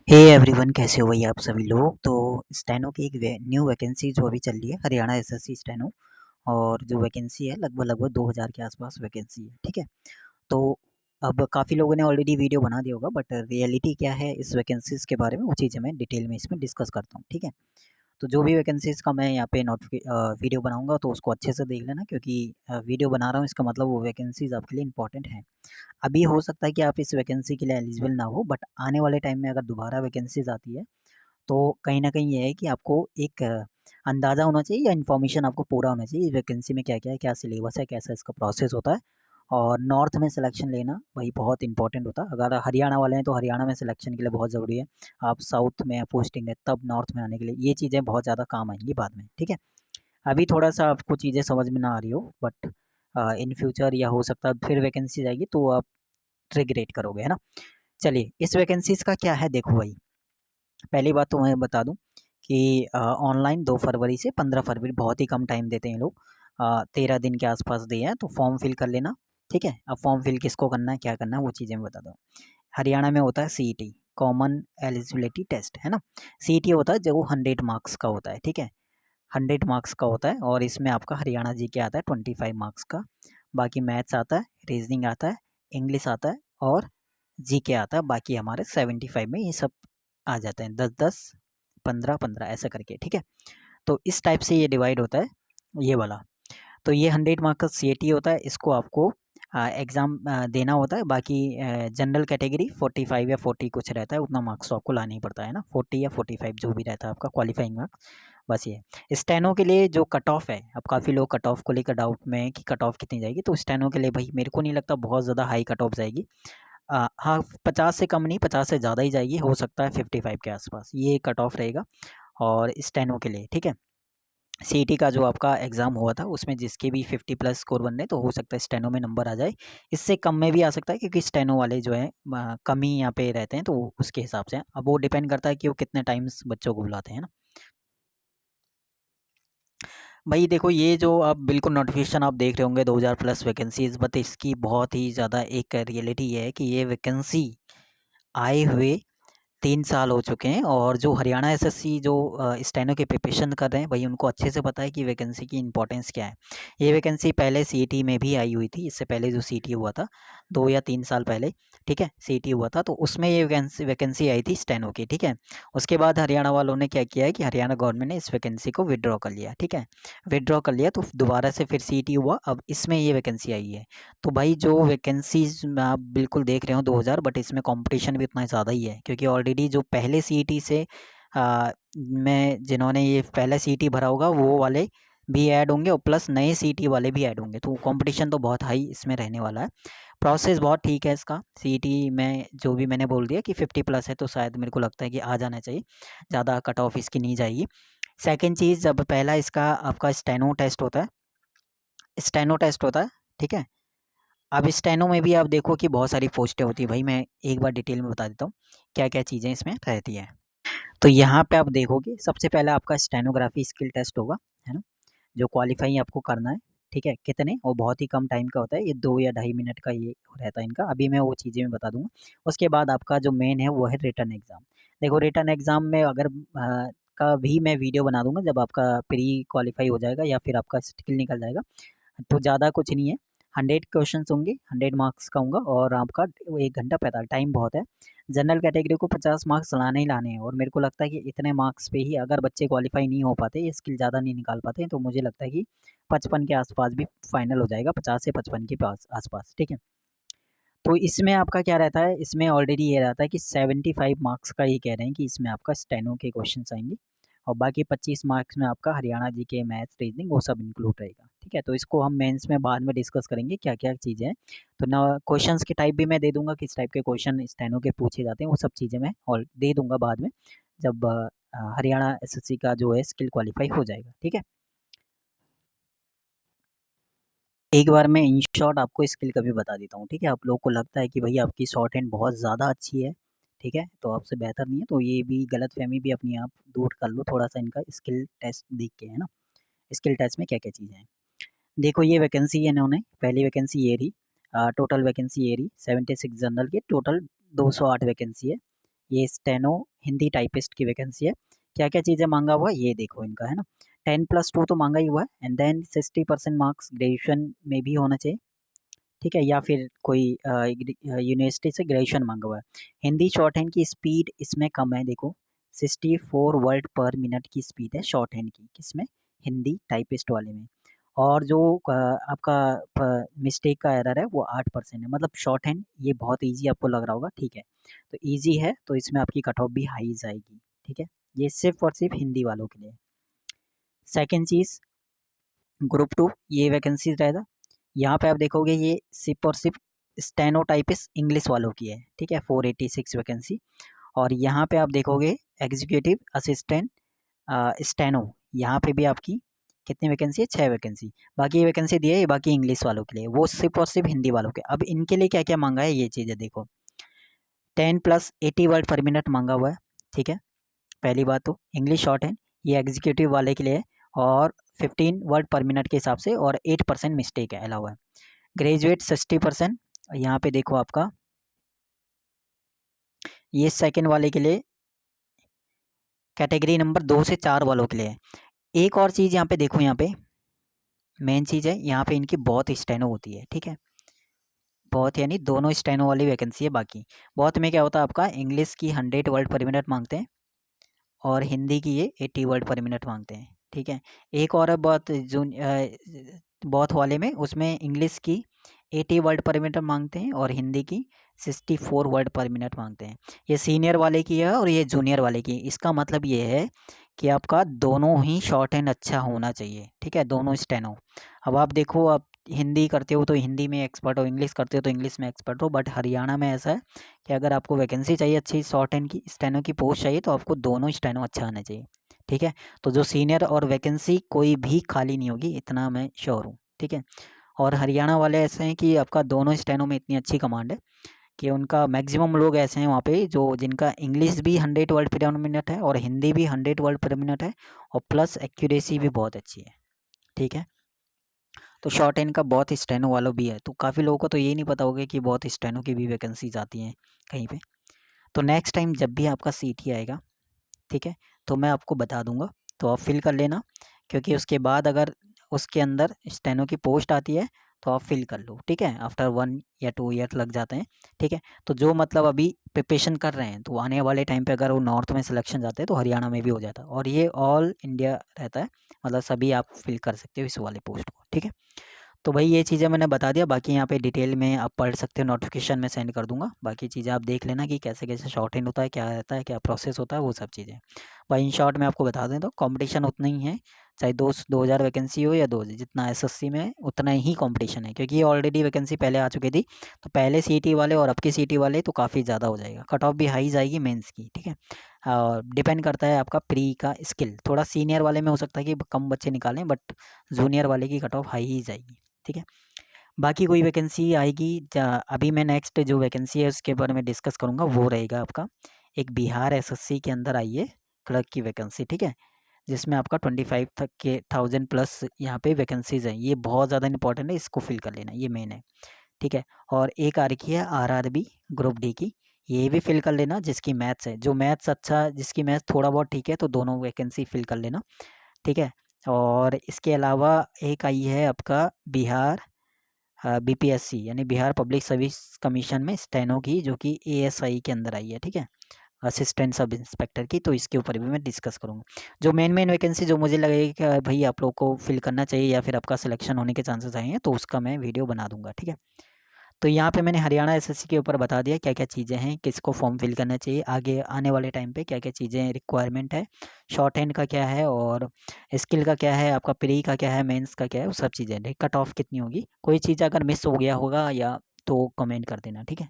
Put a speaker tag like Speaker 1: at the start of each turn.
Speaker 1: Hey everyone, कैसे हो भाई आप सभी लोग। तो स्टेनो की एक न्यू वैकेंसी जो अभी चल रही है, हरियाणा एसएससी स्टेनो। और जो वैकेंसी है लगभग लगभग 2000 के आसपास वैकेंसी है। ठीक है। तो अब काफ़ी लोगों ने ऑलरेडी वीडियो बना दिया होगा, बट रियलिटी क्या है इस वैकेंसीज़ के बारे में वो चीज़ें मैं डिटेल में इसमें डिस्कस करता हूँ। ठीक है। तो जो भी वैकेंसीज़ का मैं यहाँ पे वीडियो बनाऊंगा तो उसको अच्छे से देख लेना, क्योंकि वीडियो बना रहा हूँ इसका मतलब वो वैकेंसीज़ आपके लिए इंपॉर्टेंट है। अभी हो सकता है कि आप इस वैकेंसी के लिए एलिजिबल ना हो, बट आने वाले टाइम में अगर दोबारा वैकेंसीज आती है तो कहीं न कहीं ये है कि आपको एक अंदाज़ा होना चाहिए या इन्फॉर्मेशन आपको पूरा होना चाहिए वैकेंसी में क्या-क्या है, क्या सिलेबस है, कैसा इसका प्रोसेस होता है। और नॉर्थ में सिलेक्शन लेना भाई बहुत इंपॉर्टेंट होता है। अगर हरियाणा वाले हैं तो हरियाणा में सिलेक्शन के लिए बहुत ज़रूरी है। आप साउथ में पोस्टिंग है तब नॉर्थ में आने के लिए ये चीज़ें बहुत ज़्यादा काम आएँगी बाद में। ठीक है। अभी थोड़ा-सा आपको चीज़ें समझ में ना आ रही हो, बट इन फ्यूचर या हो सकता है फिर वैकेंसीज़ आएगी तो आप रिग्रेट करोगे, है ना? चलिए, इस वैकेंसीज़ का क्या है देखो भाई। पहली बात तो मैं बता दूँ कि ऑनलाइन 2 फरवरी से 15 फरवरी, बहुत ही कम टाइम देते हैं ये लोग। 13 दिन के आसपास दिए हैं, तो फॉर्म फिल कर लेना। ठीक है। अब फॉर्म फिल किसको करना है, क्या करना है, वो चीज़ें मैं बताता हूँ। हरियाणा में होता है सीईटी, कॉमन एलिजिबिलिटी टेस्ट, है ना? सीईटी होता है जो 100 मार्क्स का होता है। ठीक है। 100 मार्क्स का होता है और इसमें आपका हरियाणा जीके आता है 25 मार्क्स का। बाकी मैथ्स आता है, रीजनिंग आता है, इंग्लिश आता है और जीके आता है। बाकी हमारे 75 में ये सब आ जाते हैं, 10-10, 15-15 ऐसा करके। ठीक है। तो इस टाइप से ये डिवाइड होता है, ये वाला। तो ये 100 मार्क्स का सीएटी होता है, इसको आपको एग्ज़ाम देना होता है। बाकी जनरल कैटेगरी 45 या 40 कुछ रहता है, उतना मार्क्स तो आपको लाना ही पड़ता है ना, 40 या 45 जो भी रहता है आपका क्वालिफाइंग मार्क्स। बस ये स्टेनो के लिए जो कट ऑफ है, अब काफ़ी लोग कट ऑफ को लेकर डाउट में है कि कट ऑफ कितनी जाएगी। तो स्टेनो के लिए भाई मेरे को नहीं लगता बहुत ज़्यादा हाई कट ऑफ जाएगी। हाँ, 50 से कम नहीं, 50 से ज़्यादा ही जाएगी, हो सकता है 55 के आसपास ये कट ऑफ रहेगा। और स्टेनो के लिए ठीक है। सीईटी का जो आपका एग्ज़ाम हुआ था उसमें जिसके भी 50 प्लस स्कोर बन रहे, तो हो सकता है स्टेनो में नंबर आ जाए। इससे कम में भी आ सकता है, क्योंकि स्टेनो वाले जो है कम ही यहाँ पे रहते हैं, तो उसके हिसाब से अब वो डिपेंड करता है कि वो कितने टाइम्स बच्चों को बुलाते हैं ना। भाई देखो, ये जो आप बिल्कुल नोटिफिकेशन आप देख रहे होंगे 2000 प्लस वैकेंसीज, बट इसकी बहुत ही ज़्यादा एक रियलिटी ये है कि ये वैकेंसी आए हुए 3 साल हो चुके हैं। और जो हरियाणा एसएससी जो स्टेनो की प्रिपरेशन कर रहे हैं भाई, उनको अच्छे से पता है कि वैकेंसी की इंपॉर्टेंस क्या है। ये वैकेंसी पहले सीईटी में भी आई हुई थी, इससे पहले जो सीईटी हुआ था 2 या 3 साल पहले। ठीक है। सीईटी हुआ था तो उसमें ये वैकेंसी वैकेंसी आई थी स्टेनो की। ठीक है। उसके बाद हरियाणा वालों ने क्या किया है कि हरियाणा गवर्नमेंट ने इस वैकेंसी को विड्रॉ कर लिया। ठीक है। विड्रॉ कर लिया तो दोबारा से फिर सीईटी हुआ, अब इसमें ये वैकेंसी आई है। तो भाई जो वैकेंसीज आप बिल्कुल देख रहे हो 2000, बट इसमें कंपटीशन भी उतना ज़्यादा ही है, क्योंकि ऑलरेडी जो पहले सीईटी से में जिन्होंने ये पहले सीईटी भरा होगा वो वाले भी ऐड होंगे और प्लस नए सीईटी वाले भी ऐड होंगे, तो कंपटीशन तो बहुत हाई इसमें रहने वाला है। प्रोसेस बहुत ठीक है इसका। सीईटी में जो भी मैंने बोल दिया कि 50 प्लस है, तो शायद मेरे को लगता है कि आ जाना चाहिए, ज़्यादा कट ऑफ इसकी नहीं जाएगी। सेकंड चीज़, जब पहला इसका आपका स्टेनो टेस्ट होता है, स्टेनो टेस्ट होता है। ठीक है। अब स्टेनो में भी आप देखो कि बहुत सारी पोस्टें होती है भाई, मैं एक बार डिटेल में बता देता हूँ क्या क्या चीज़ें इसमें रहती हैं। तो यहाँ पे आप देखोगे सबसे पहले आपका स्टेनोग्राफी स्किल टेस्ट होगा, है ना? जो क्वालिफाई आपको करना है। ठीक है। कितने, और बहुत ही कम टाइम का होता है, ये 2 या ढाई मिनट का ये रहता है इनका। अभी मैं वो चीज़ें मैं बता दूंगा। उसके बाद आपका जो मेन है वो है रिटन एग्ज़ाम। देखो रिटन एग्ज़ाम में अगर का भी मैं वीडियो बना दूंगा जब आपका प्री क्वालिफाई हो जाएगा या फिर आपका स्किल निकल जाएगा। तो ज़्यादा कुछ नहीं है, 100 क्वेश्चंस होंगे, 100 मार्क्स का होगा और आपका 1 घंटा 45 टाइम बहुत है। जनरल कैटेगरी को 50 मार्क्स लाने ही लाने हैं, और मेरे को लगता है कि इतने मार्क्स पे ही अगर बच्चे क्वालिफाई नहीं हो पाते, ये स्किल ज़्यादा नहीं निकाल पाते, तो मुझे लगता है कि 55 के आसपास भी फाइनल हो जाएगा, 50 से 55 के पास आसपास। ठीक है। तो इसमें आपका क्या रहता है, इसमें ऑलरेडी ये रहता है कि 75 मार्क्स का ये कह रहे हैं कि इसमें आपका स्टेनो के क्वेश्चंस आएंगे, और बाकी 25 मार्क्स में आपका हरियाणा जी के मैथ्स रीजनिंग वो सब इंक्लूड रहेगा। ठीक है। तो इसको हम मेंस में बाद में डिस्कस करेंगे क्या क्या चीज़ें हैं। तो ना क्वेश्चंस के टाइप भी मैं दे दूंगा, किस टाइप के क्वेश्चन स्टेनो के पूछे जाते हैं, वो सब चीज़ें मैं और दे दूंगा बाद में, जब हरियाणा एसएससी का जो है स्किल क्वालिफाई हो जाएगा। ठीक है। एक बार मैं इन शॉर्ट आपको स्किल का भी बता देता हूँ। ठीक है। आप लोगों को लगता है कि भई आपकी शॉर्ट हैंड बहुत ज़्यादा अच्छी है, ठीक है, तो आपसे बेहतर नहीं है, तो ये भी गलतफ़हमी भी अपनी आप दूर कर लो थोड़ा-सा इनका स्किल टेस्ट देख के, है ना? स्किल टेस्ट में क्या-क्या चीज़ें हैं। देखो ये वैकेंसी इन्होंने पहली वैकेंसी ये रही, टोटल वैकेंसी ये रही 76 जनरल की, टोटल 208 वैकेंसी है। ये स्टेनो हिंदी टाइपिस्ट की वैकेंसी है। क्या क्या चीज़ें मांगा हुआ है ये देखो इनका, है ना। 10+2 तो मांगा ही हुआ है, एंड देन 60% मार्क्स ग्रेजुएशन में भी होना चाहिए, ठीक है, या फिर कोई यूनिवर्सिटी से ग्रेजुएशन मांगा हुआ है। हिंदी शॉर्ट हैंड की स्पीड इसमें कम है, देखो 64 वर्ड पर मिनट की स्पीड है शॉर्ट हैंड की, किसमें, हिंदी टाइपिस्ट वाले में। और जो आपका मिस्टेक का एरर है वो 8% है, मतलब शॉर्ट हैंड ये बहुत इजी आपको लग रहा होगा, ठीक है, तो इजी है तो इसमें आपकी कट ऑफ भी हाई जाएगी, ठीक है। ये सिर्फ और सिर्फ हिंदी वालों के लिए। सेकेंड चीज़, ग्रुप 2 ये वैकेंसी रहेगा। यहाँ पे आप देखोगे ये सिर्फ और सिर्फ स्टेनोटाइपिस्ट इंग्लिश वालों की है, ठीक है, 486 वैकेंसी। और यहाँ पे आप देखोगे एग्जीक्यूटिव असिस्टेंट स्टेनो, यहाँ पे भी आपकी कितनी वैकेंसी है, 6 वैकेंसी। बाकी ये वैकेंसी दी है ये बाकी इंग्लिश वालों के लिए, वो सिर्फ और सिर्फ हिंदी वालों के। अब इनके लिए क्या क्या मांगा है ये चीज़ें देखो, 10+80 वर्ड पर मिनट मांगा हुआ है, ठीक है, पहली बात तो इंग्लिश शॉर्ट हैंड ये एग्जीक्यूटिव वाले के लिए है, और 15 वर्ड पर मिनट के हिसाब से, और 8% मिस्टेक है अलावा है। ग्रेजुएट 60%, यहाँ पे देखो आपका ये सेकंड वाले के लिए, कैटेगरी नंबर 2 से 4 वालों के लिए है। एक और चीज़ यहाँ पे देखो, यहाँ पे मेन चीज़ है, यहाँ पे इनकी बहुत स्टेनो होती है, ठीक है, बहुत यानी दोनों स्टेनो वाली वैकेंसी है। बाकी बहुत में क्या होता है आपका, इंग्लिश की 100 वर्ड पर मिनट मांगते हैं और हिंदी की ये 80 वर्ड पर मिनट मांगते हैं, ठीक है। एक और है बहुत बहुत वाले में, उसमें इंग्लिश की 80 वर्ड पर मिनट मांगते हैं और हिंदी की 64 वर्ड पर मिनट मांगते हैं। ये सीनियर वाले की है और ये जूनियर वाले की। इसका मतलब ये है कि आपका दोनों ही शॉर्ट हैंड अच्छा होना चाहिए, ठीक है, दोनों स्टेनो। अब आप देखो, आप हिंदी करते हो तो हिंदी में एक्सपर्ट हो, इंग्लिश करते हो तो इंग्लिश में एक्सपर्ट हो, बट हरियाणा में ऐसा है कि अगर आपको वैकेंसी चाहिए अच्छी शॉर्ट हैंड की स्टेनो की पोस्ट चाहिए तो आपको दोनों स्टेनो अच्छा आना चाहिए, ठीक है। तो जो सीनियर और वैकेंसी कोई भी खाली नहीं होगी, इतना मैं श्योर हूँ, ठीक है। और हरियाणा वाले ऐसे हैं कि आपका दोनों स्टेनो में इतनी अच्छी कमांड है कि उनका मैक्सिमम लोग ऐसे हैं वहाँ पे जो जिनका इंग्लिश भी 100 वर्ड पर मिनट है और हिंदी भी 100 वर्ड पर मिनट है, और प्लस एक्यूरेसी भी बहुत अच्छी है, ठीक है। तो शॉर्ट हैंड का बहुत स्टेनो वालों भी है, तो काफ़ी लोगों को तो ये नहीं पता होगा कि बहुत स्टेनो की भी वैकेंसीज आती हैं कहीं पे। तो नेक्स्ट टाइम जब भी आपका सीटी आएगा, ठीक है, तो मैं आपको बता दूंगा, तो आप फिल कर लेना, क्योंकि उसके बाद अगर उसके अंदर स्टेनो की पोस्ट आती है तो आप फिल कर लो, ठीक है, आफ्टर 1 या 2 ईयर लग जाते हैं, ठीक है। तो जो मतलब अभी प्रिपरेशन कर रहे हैं तो आने वाले टाइम पे अगर वो नॉर्थ में सिलेक्शन जाते हैं तो हरियाणा में भी हो जाता है, और ये ऑल इंडिया रहता है, मतलब सभी आप फिल कर सकते हो इस वाले पोस्ट को, ठीक है। तो भाई ये चीज़ें मैंने बता दिया, बाकी यहाँ पे डिटेल में आप पढ़ सकते हो, नोटिफिकेशन में सेंड कर दूंगा, बाकी चीज़ें आप देख लेना कि कैसे कैसे शॉर्ट हैंड होता है, क्या रहता है, क्या प्रोसेस होता है, वो सब चीज़ें। भाई इन शॉर्ट में आपको बता दें तो कंपटीशन उतना ही है, चाहे 2000 वैकेंसी हो या 2000, जितना एसएससी में है उतना ही कंपटीशन है, क्योंकि ये ऑलरेडी वैकेंसी पहले आ चुकी थी, तो पहले सीटी वाले और अब की सीटी वाले तो काफ़ी ज़्यादा हो जाएगा, कट ऑफ भी हाई जाएगी मेंस की, ठीक है। और डिपेंड करता है आपका प्री का स्किल, थोड़ा सीनियर वाले में हो सकता है कि कम बच्चे निकालें, बट जूनियर वाले की कट ऑफ हाई ही जाएगी, ठीक है। बाकी कोई वैकेंसी आएगी अभी मैं नेक्स्ट जो वैकेंसी है उसके बारे में डिस्कस करूँगा, वो रहेगा आपका एक बिहार एसएससी के अंदर आई है क्लर्क की वैकेंसी, ठीक है, जिसमें आपका 25 तक के 1000 प्लस यहाँ पे वैकेंसीज हैं। ये बहुत ज़्यादा इंपॉर्टेंट है, इसको फिल कर लेना, ये मेन है, ठीक है। और एक आ रखी है आरआरबी ग्रुप डी की, ये भी फिल कर लेना, जिसकी मैथ्स है, जो मैथ्स अच्छा, जिसकी मैथ्स थोड़ा बहुत ठीक है तो दोनों वैकेंसी फिल कर लेना, ठीक है। और इसके अलावा एक आई है आपका बिहार बीपीएससी यानी बिहार पब्लिक सर्विस कमीशन में स्टेनो की, जो कि एएसआई के अंदर आई है, ठीक है, असिस्टेंट सब इंस्पेक्टर की, तो इसके ऊपर भी मैं डिस्कस करूँगा। जो मेन मेन वैकेंसी जो मुझे लगेगा कि भाई आप लोग को फिल करना चाहिए या फिर आपका सिलेक्शन होने के चांसेस आए हैं, तो उसका मैं वीडियो बना दूंगा, ठीक है। तो यहाँ पे मैंने हरियाणा एसएससी के ऊपर बता दिया क्या क्या चीज़ें हैं, किसको फॉर्म फिल करना चाहिए, आगे आने वाले टाइम पे क्या क्या चीज़ें रिक्वायरमेंट है, शॉर्ट हैंड का क्या है, और स्किल का क्या है, आपका प्री का क्या है, मेंस का क्या है, वो सब चीज़ें, कट ऑफ कितनी होगी, कोई चीज़ अगर मिस हो गया होगा या तो कमेंट कर देना, ठीक है।